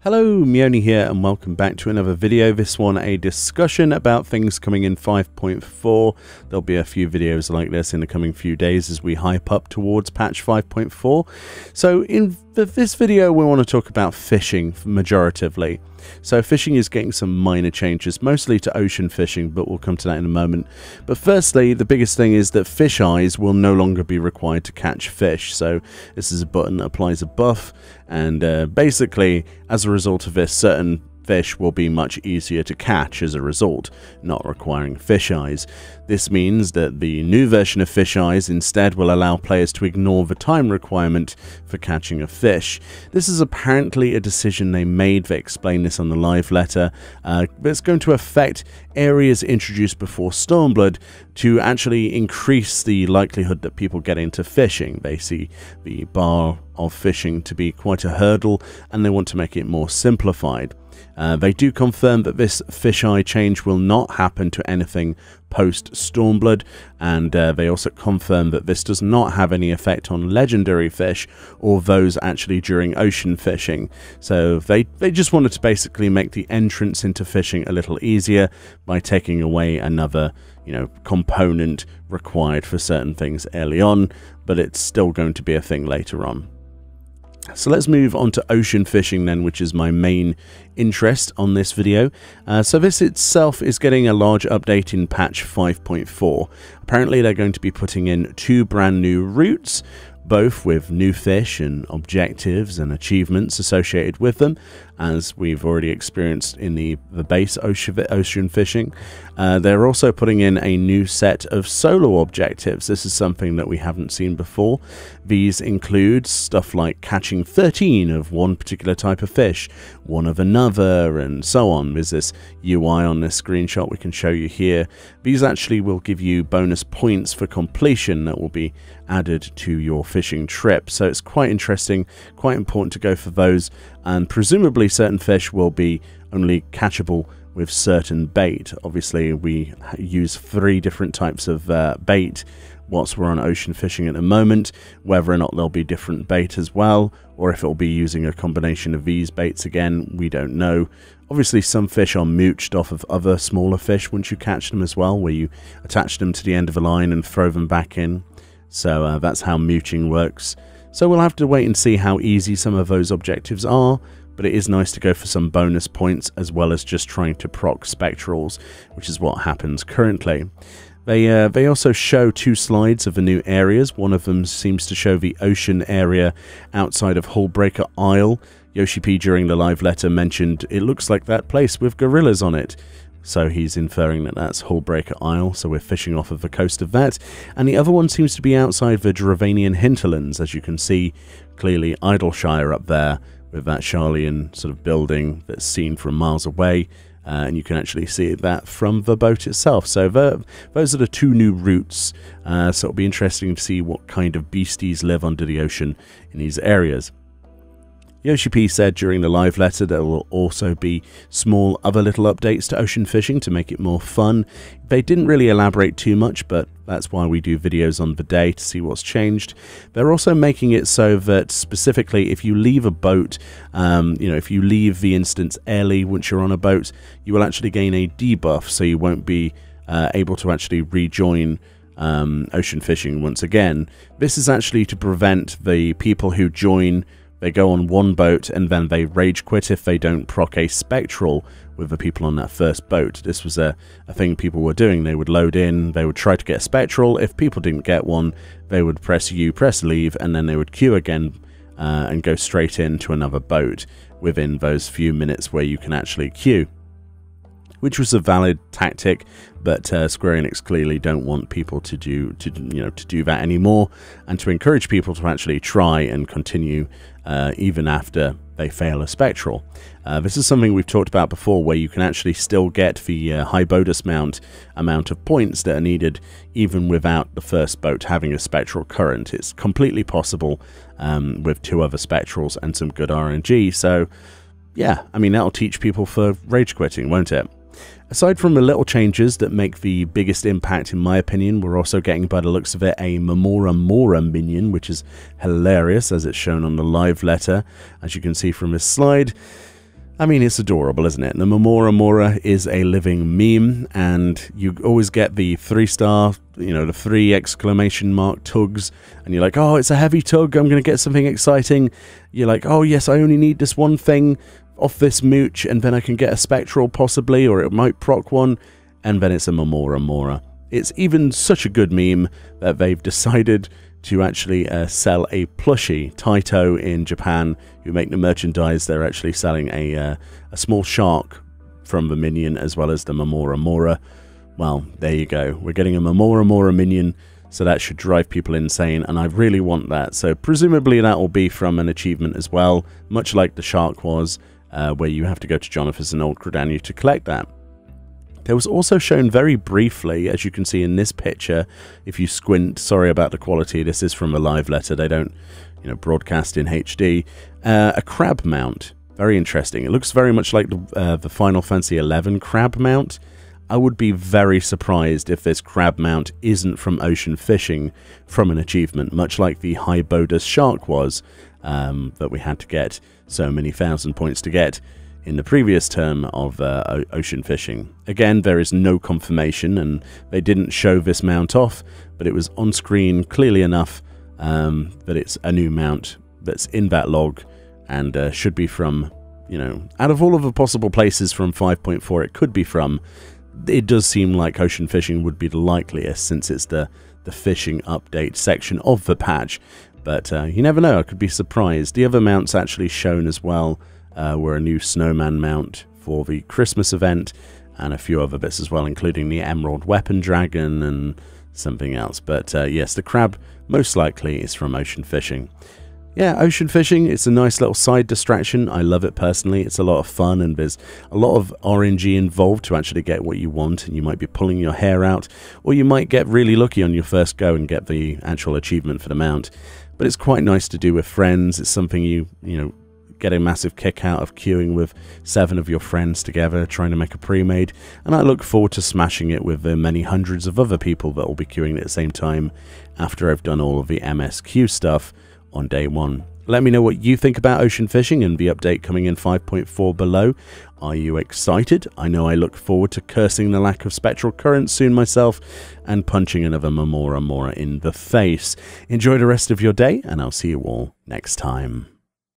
Hello, Meoni here and welcome back to another video. This one a discussion about things coming in 5.4. There'll be a few videos like this in the coming few days as we hype up towards patch 5.4. So in this video we want to talk about fishing majoritively. So fishing is getting some minor changes, mostly to ocean fishing, but we'll come to that in a moment. But firstly, the biggest thing is that fish eyes will no longer be required to catch fish. So this is a button that applies a buff, and basically, as a result of this, certain fish will be much easier to catch as a result, not requiring fish eyes. This means that the new version of fish eyes instead will allow players to ignore the time requirement for catching a fish. This is apparently a decision they made. They explain this on the live letter, but it's going to affect areas introduced before Stormblood to actually increase the likelihood that people get into fishing. They see the bar of fishing to be quite a hurdle and they want to make it more simplified. They do confirm that this fisheye change will not happen to anything post Stormblood, and they also confirm that this does not have any effect on legendary fish or those actually during ocean fishing. So they just wanted to basically make the entrance into fishing a little easier by taking away another component required for certain things early on, but it's still going to be a thing later on. So let's move on to ocean fishing then, which is my main interest on this video. So this itself is getting a large update in patch 5.4. Apparently they're going to be putting in 2 brand new routes, both with new fish and objectives and achievements associated with them, as we've already experienced in the base ocean fishing. They're also putting in a new set of solo objectives. This is something that we haven't seen before. These include stuff like catching 13 of one particular type of fish, one of another, and so on. There's this UI on this screenshot we can show you here. These actually will give you bonus points for completion that will be added to your fishing trip. So it's quite interesting, quite important to go for those, and presumably certain fish will be only catchable with certain bait. Obviously we use 3 different types of bait whilst we're on ocean fishing at the moment. Whether or not there'll be different bait as well, or if it'll be using a combination of these baits again, we don't know. Obviously some fish are mooched off of other smaller fish once you catch them as well, where you attach them to the end of a line and throw them back in. So that's how mooching works. So we'll have to wait and see how easy some of those objectives are, but it is nice to go for some bonus points as well as just trying to proc spectrals, which is what happens currently. They also show 2 slides of the new areas. One of them seems to show the ocean area outside of Hullbreaker Isle. Yoshi P during the live letter mentioned it looks like that place with gorillas on it. So he's inferring that that's Hullbreaker Isle, so we're fishing off of the coast of that. And the other one seems to be outside the Dravanian hinterlands, as you can see clearly Idleshire up there, with that Charlian sort of building that's seen from miles away. And you can actually see that from the boat itself. So those are the 2 new routes. So it'll be interesting to see what kind of beasties live under the ocean in these areas. Yoshi P said during the live letter there will also be small other little updates to ocean fishing to make it more fun. They didn't really elaborate too much, but that's why we do videos on the day to see what's changed. They're also making it so that specifically if you leave a boat, if you leave the instance early once you're on a boat, you will actually gain a debuff, so you won't be able to actually rejoin ocean fishing once again. This is actually to prevent the people who join. They go on one boat and then they rage quit if they don't proc a spectral with the people on that first boat. This was a thing people were doing. They would load in, they would try to get a spectral. If people didn't get one, they would press U, press leave, and then they would queue again and go straight into another boat within those few minutes where you can actually queue, which was a valid tactic, but Square Enix clearly don't want people to do that anymore, and to encourage people to actually try and continue even after they fail a spectral. This is something we've talked about before, where you can actually still get the high bonus amount of points that are needed even without the first boat having a spectral current. It's completely possible with 2 other spectrals and some good RNG. So yeah, I mean, that'll teach people for rage quitting, won't it? Aside from the little changes that make the biggest impact in my opinion, we're also getting, by the looks of it, a Mamora Mora minion, which is hilarious as it's shown on the live letter, as you can see from this slide. I mean, it's adorable, isn't it? The Memora Mora is a living meme, and you always get the 3-star, you know, the 3 exclamation mark tugs, and you're like, oh, it's a heavy tug, I'm going to get something exciting. You're like, oh yes, I only need this one thing off this mooch, and then I can get a spectral possibly, or it might proc one, and then it's a Memora Mora. It's even such a good meme that they've decided to actually sell a plushie. Taito in Japan, who make the merchandise, they're actually selling a small shark from the minion as well as the Memora Mora. Well, there you go. We're getting a Memora Mora minion, so that should drive people insane, and I really want that. So presumably that will be from an achievement as well, much like the shark was, where you have to go to Jonathan and Old Gridanu to collect that. There was also shown very briefly, as you can see in this picture, if you squint, sorry about the quality, this is from a live letter, they don't, you know, broadcast in HD, a crab mount. Very interesting. It looks very much like the Final Fantasy XI crab mount. I would be very surprised if this crab mount isn't from ocean fishing from an achievement, much like the High Bodus shark was, that we had to get so many 1,000 points to get in the previous term of ocean fishing. Again, there is no confirmation, and they didn't show this mount off, but it was on screen clearly enough that it's a new mount that's in that log, and should be from, you know, out of all of the possible places from 5.4 it could be from, it does seem like ocean fishing would be the likeliest, since it's the fishing update section of the patch. But you never know, I could be surprised. The other mounts actually shown as well were a new snowman mount for the Christmas event, and a few other bits as well, including the Emerald Weapon Dragon and something else. But yes, the crab most likely is from ocean fishing. Yeah, ocean fishing, it's a nice little side distraction. I love it personally. It's a lot of fun, and there's a lot of RNG involved to actually get what you want, and you might be pulling your hair out, or you might get really lucky on your first go and get the actual achievement for the mount. But it's quite nice to do with friends. It's something you know, get a massive kick out of queuing with 7 of your friends together, trying to make a pre-made, and I look forward to smashing it with the many hundreds of other people that will be queuing at the same time after I've done all of the MSQ stuff on day 1. Let me know what you think about ocean fishing and the update coming in 5.4 below. Are you excited? I know I look forward to cursing the lack of spectral currents soon myself and punching another Memora Mora in the face. Enjoy the rest of your day, and I'll see you all next time.